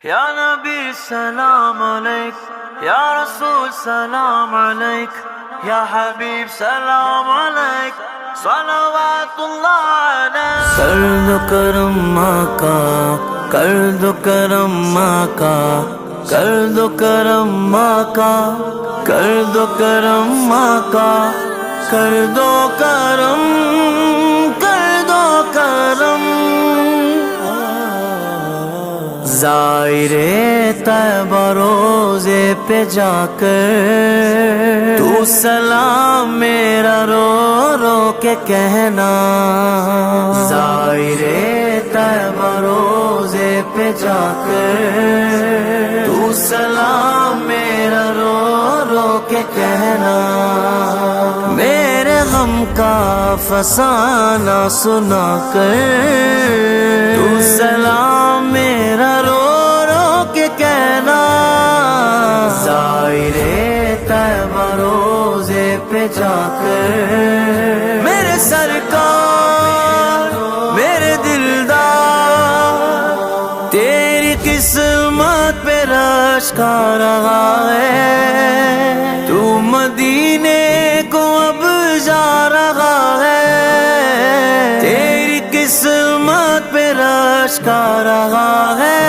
یا نبی سلام علیک، یا رسول سلام علیک، یا حبیب سلام علیک، صلوات اللہ علیک۔ کر دو کرم آقا، کر دو کرم آقا، کر دو کرم آقا، کر دو کرم آقا، کر دو کرم، کر دو کرم۔ زائر طیبہ روزے پہ جا کر تو سلام میرا رو رو کے کہنا۔ زائر طیبہ روزے پہ جا کر تو سلام میرا رو رو کے کہنا۔ میرے غم کا فسانہ سنا کر تو سلام میرا رو رو کے کہنا۔ زائر طیبہ روزے پہ جا کر میرے سرکار، میرے دلدار، تیری قسمت پہ رشک آ رہا ہے، تو مدینے کو اب جا رہا ہے، تیری قسمت پہ رشک آ رہا ہے،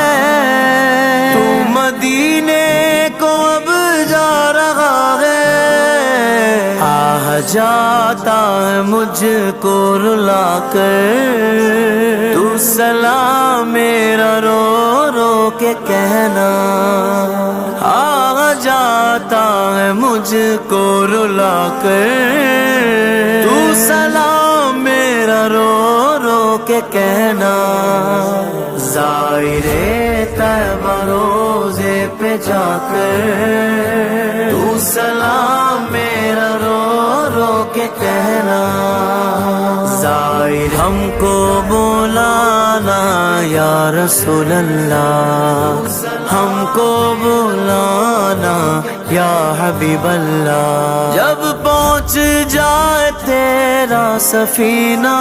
تو مدینے کو اب جا رہا ہے۔ آہ جاتا ہے مجھ کو رلا کر تو سلام میرا رو رو کے کہنا۔ آہ جاتا ہے مجھ کو رلا کر تو سلام میرا رو رو کے کہنا۔ زائر طیبہ روزے پہ جا کر تو سلام میرا رو رو کے کہنا۔ زائر ہم کو بلانا یا رسول اللہ، ہم کو بلانا یا حبیب اللہ۔ جب پہنچ جائے تیرا سفینہ،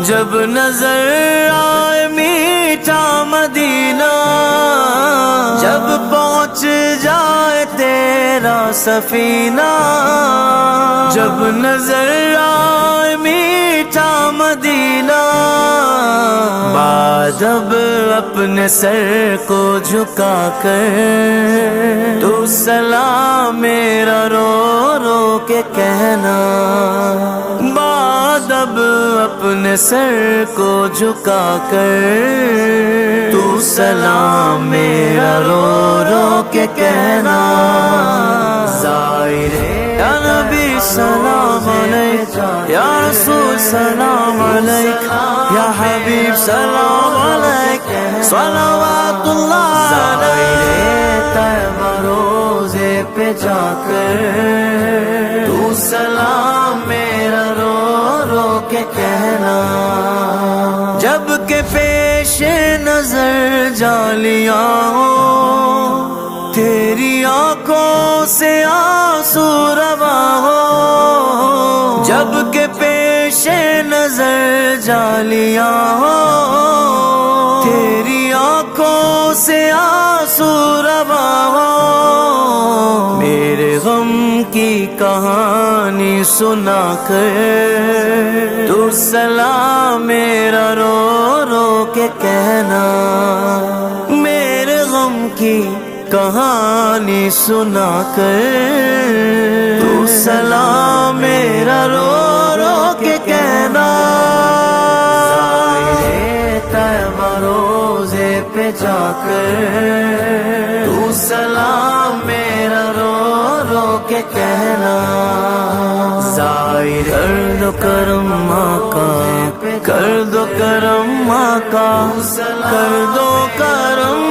جب نظر آئے میٹھا مدینہ، جب پہنچ جائے تیرا سفینہ، جب نظر آئے میٹھا مدینہ، بعد اب اپنے سر کو جھکا کر تو سلام میرا رو رو کے کہنا۔ بعد اب اپنے سر کو جھکا کر تو سلام میرا رو رو کے کہنا۔ زائر یا نبی سلام علیک، یا رسول سلام علیک، یا حبیب سلام علیک، صلوات اللہ علیک۔ زائر طیبہ روزے پہ جا کر تو سلام میرا رو رو کے کہنا۔ جب کہ پیش نظر جالیاں ہو، تیری آنکھوں سے آنسو روا ہو، جب کہ پیش نظر جالیاں ہو، تیری آنکھوں سے آنسو روا ہو، میرے غم کی کہانی سنا کر تو سلام میرا رو رو کے کہنا۔ میرے غم کی کہانی سنا کر تو سلام میرا رو رو کے کہنا۔ زائر طیبہ روزے پہ جا کر تو سلام میرا رو رو کے کہنا۔ زائر کر دو کرم آقا، کر دو کرم آقا، کر دو کرم،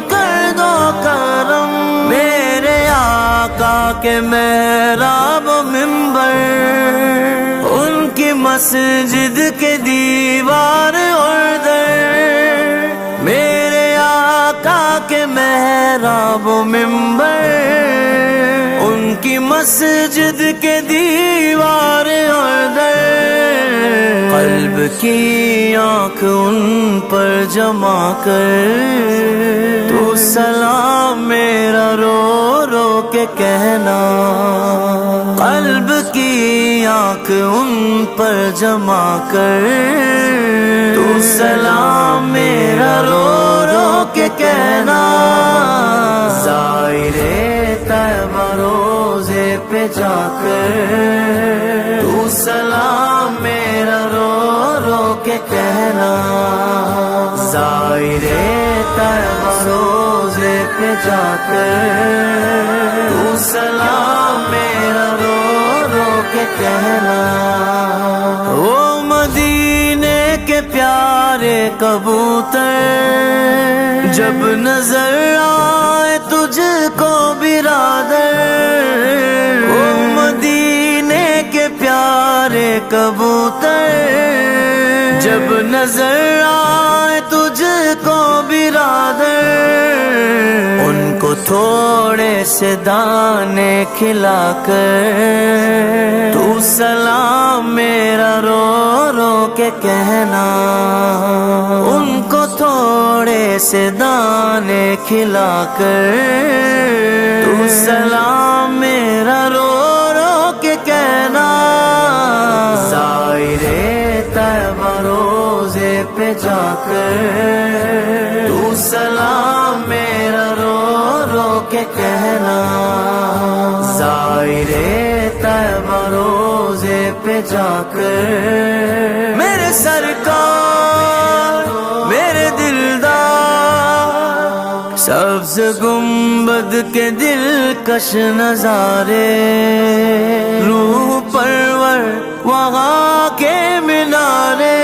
کر دو کرم۔ میرے آقا کے محراب و منبر، ان کی مسجد کے دیوار اور در، میرے آقا کے محراب و منبر، ان کی مسجد کے دیوار اور در، قلب قلب کی آنکھ ان پر جما کر تو سلام میرا رو رو کے کہنا، قلب کی آنکھ ان پر جما کر تو سلام میرا رو رو کے کہنا، زائر طیبہ روزے پہ جا کر تو سلام میرا رو رو کے کہنا، زائر طیبہ روزے پہ جا کر تو سلام میرا رو رو کے کہنا۔ وہ مدینے کے پیارے کبوتر جب نظر آئے تجھ کو برادر، وہ مدینے کے پیارے کبوتر جب نظر آئے تجھ کو برادر، ان کو تھوڑے سے دانے کھلا کر تو سلام میرا رو رو کے کہنا، ان کو تھوڑے سے دانے کھلا کر تو سلام میرا رو رو کے کہنا، زائر طیبہ روزے پہ جا کر تو سلام میرا رو رو کے کہنا، زائر طیبہ روزے پہ جا کر میرے سرکار میرے دلدار، سبز گنبد کے دلکش نظارے، روح پرور وہاں کے مینارے،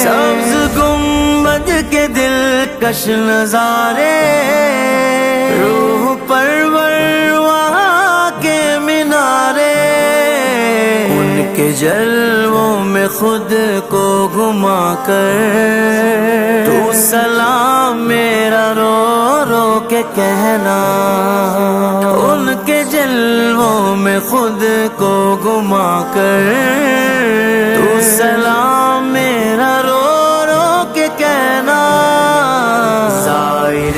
سبز گنبد کے دلکش نظارے، روح پرور وہاں کے مینارے، ان کے جلووں میں خود کو گھما کر تو سلام میرا رو رو کے کہنا، ان کے جلووں میں خود کو گھما کر تو سلام میرا رو رو کے کہنا، زائر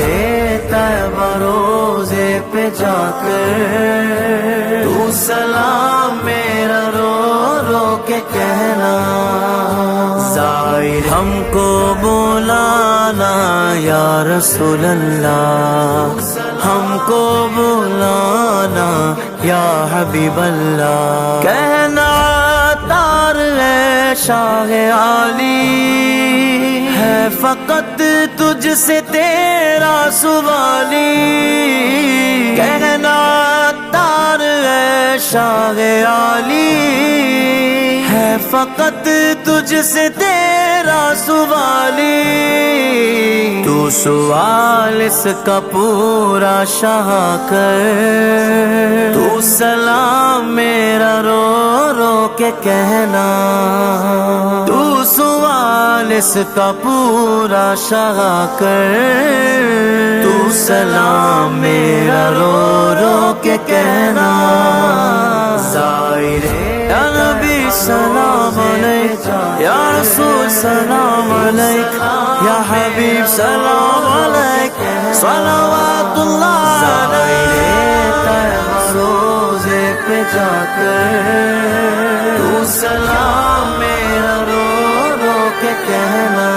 طیبہ روزے پہ جا کر تو سلام میرا رو رو کے کہنا، زائر ہم کو بلانا یا رسول اللہ، ہم کو بلانا یا حبیب اللہ، کہنا تار ہے شاہ عالی، ہے فقط تجھ سے تیرا سوالی، کہنا تار ہے شاہ عالی، ہے فقط تجھ سے تیرا سوالی، تو سوال اس کا پورا شاہ کر تو سلام میرا رو رو کے کہنا، تو سوال اس کا پورا شاہ کر تو سلام میرا رو رو کے کہنا، زائر یا نبی سلام علیک، یا رسول سلام علیک، یا حبیب سلام علیک، صلوات اللہ علیک، روزے پہ جا کر تو سلام میرا رو رو کے کہنا۔